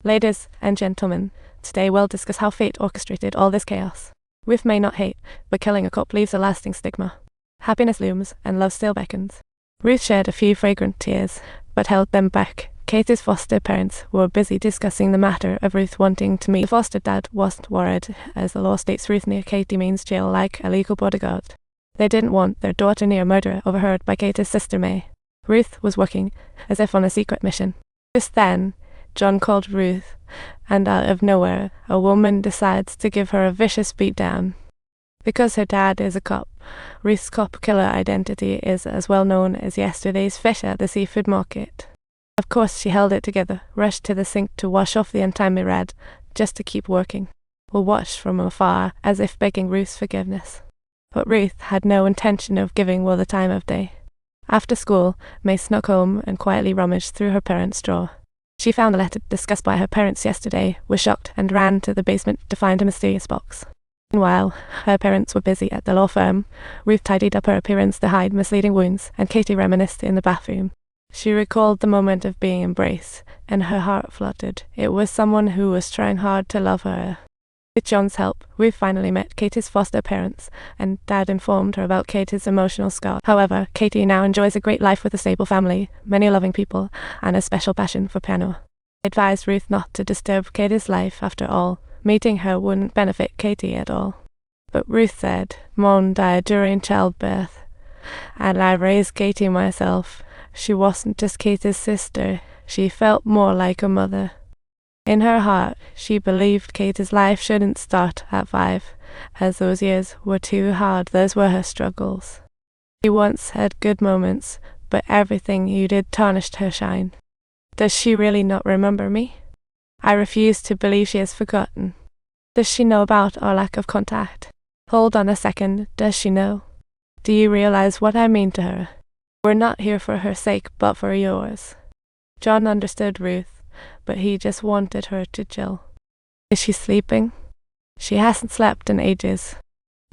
Ladies and gentlemen, today we'll discuss how fate orchestrated all this chaos. Ruth may not hate, but killing a cop leaves a lasting stigma. Happiness looms, and love still beckons. Ruth shed a few fragrant tears, but held them back. Katie's foster parents were busy discussing the matter of Ruth wanting to meet the foster dad wasn't worried, as the law states Ruth near Katie means jail like a legal bodyguard. They didn't want their daughter near murder overheard by Katie's sister May. Ruth was working as if on a secret mission. Just then, John called Ruth, and out of nowhere, a woman decides to give her a vicious beatdown. Because her dad is a cop, Ruth's cop killer identity is as well known as yesterday's fish at the seafood market. Of course she held it together, rushed to the sink to wash off the untimely red, just to keep working. Will watch from afar, as if begging Ruth's forgiveness. But Ruth had no intention of giving Will the time of day. After school, May snuck home and quietly rummaged through her parents' drawer. She found a letter discussed by her parents yesterday, was shocked, and ran to the basement to find a mysterious box. Meanwhile, her parents were busy at the law firm. Ruth tidied up her appearance to hide misleading wounds, and Katie reminisced in the bathroom. She recalled the moment of being embraced, and her heart fluttered. It was someone who was trying hard to love her. With John's help, Ruth finally met Katie's foster parents, and Dad informed her about Katie's emotional scar. However, Katie now enjoys a great life with a stable family, many loving people, and a special passion for piano. He advised Ruth not to disturb Katie's life after all. Meeting her wouldn't benefit Katie at all. But Ruth said, "Mom died during childbirth, and I raised Katie myself. She wasn't just Katie's sister, she felt more like a mother." In her heart, she believed Katie's life shouldn't start at 5, as those years were too hard. Those were her struggles. She once had good moments, but everything you did tarnished her shine. Does she really not remember me? I refuse to believe she has forgotten. Does she know about our lack of contact? Hold on a second, does she know? Do you realize what I mean to her? We're not here for her sake, but for yours. John understood Ruth, but he just wanted her to chill. Is she sleeping? She hasn't slept in ages.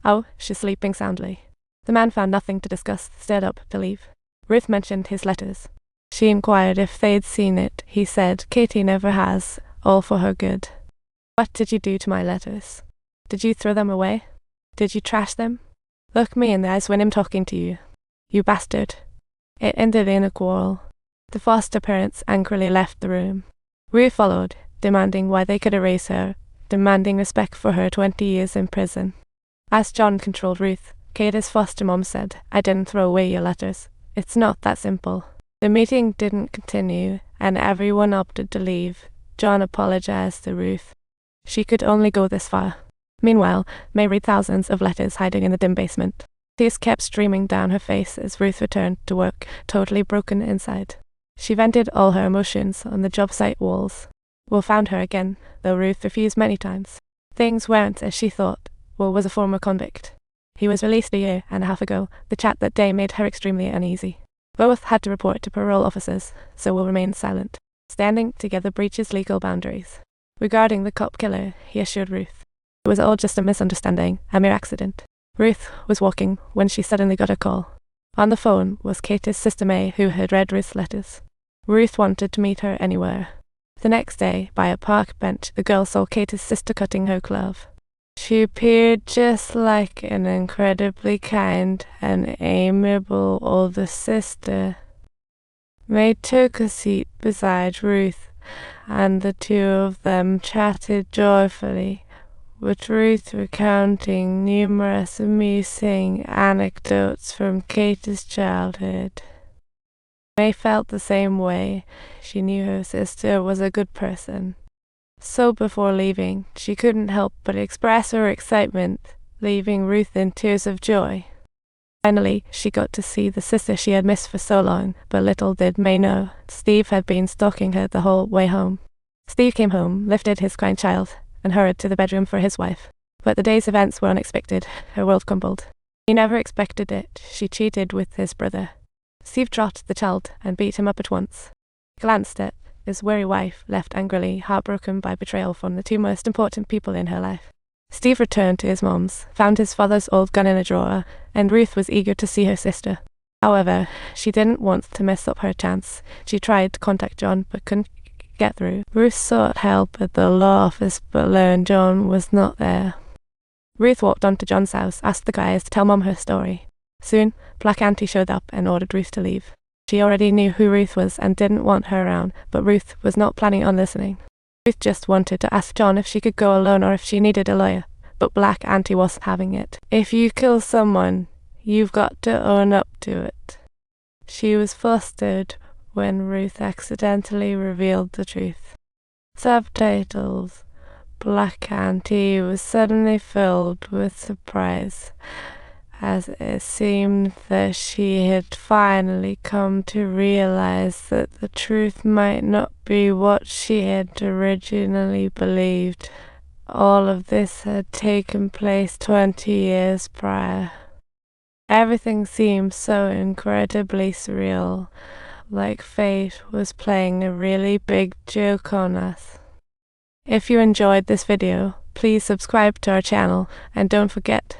Oh, she's sleeping soundly. The man found nothing to discuss, stood up to leave. Ruth mentioned his letters. She inquired if they'd seen it. He said, "Katie never has, all for her good." "What did you do to my letters? Did you throw them away? Did you trash them? Look me in the eyes when I'm talking to you. You bastard." It ended in a quarrel. The foster parents angrily left the room. Ruth followed, demanding why they could erase her, demanding respect for her 20 years in prison. As John controlled Ruth, Katie's foster mom said, "I didn't throw away your letters. It's not that simple." The meeting didn't continue, and everyone opted to leave. John apologized to Ruth. She could only go this far. Meanwhile, May read thousands of letters hiding in the dim basement. Tears kept streaming down her face as Ruth returned to work, totally broken inside. She vented all her emotions on the job site walls. Will found her again, though Ruth refused many times. Things weren't as she thought. Will was a former convict. He was released a year and a half ago. The chat that day made her extremely uneasy. Both had to report to parole officers, so Will remained silent. Standing together breaches legal boundaries. Regarding the cop killer, he assured Ruth it was all just a misunderstanding, a mere accident. Ruth was walking when she suddenly got a call. On the phone was Katie's sister May, who had read Ruth's letters. Ruth wanted to meet her anywhere. The next day, by a park bench, the girl saw Katie's sister cutting her glove. She appeared just like an incredibly kind and amiable older sister. May took a seat beside Ruth, and the two of them chatted joyfully, with Ruth recounting numerous amusing anecdotes from Katie's childhood. May felt the same way. She knew her sister was a good person. So before leaving, she couldn't help but express her excitement, leaving Ruth in tears of joy. Finally, she got to see the sister she had missed for so long, but little did May know, Steve had been stalking her the whole way home. Steve came home, lifted his crying child, and hurried to the bedroom for his wife. But the day's events were unexpected. Her world crumbled. He never expected it. She cheated with his brother. Steve dropped the child and beat him up at once. He glanced at his weary wife, left angrily, heartbroken by betrayal from the two most important people in her life. Steve returned to his mom's, found his father's old gun in a drawer, and Ruth was eager to see her sister. However, she didn't want to mess up her chance. She tried to contact John, but couldn't get through. Ruth sought help at the law office but learned John was not there. Ruth walked on to John's house, asked the guys to tell Mom her story. Soon, Black Auntie showed up and ordered Ruth to leave. She already knew who Ruth was and didn't want her around, but Ruth was not planning on listening. Ruth just wanted to ask John if she could go alone or if she needed a lawyer, but Black Auntie wasn't having it. If you kill someone, you've got to own up to it. She was flustered when Ruth accidentally revealed the truth. Subtitles. Black Auntie was suddenly filled with surprise, as it seemed that she had finally come to realize that the truth might not be what she had originally believed. All of this had taken place 20 years prior. Everything seemed so incredibly surreal, like fate was playing a really big joke on us. If you enjoyed this video, please subscribe to our channel and don't forget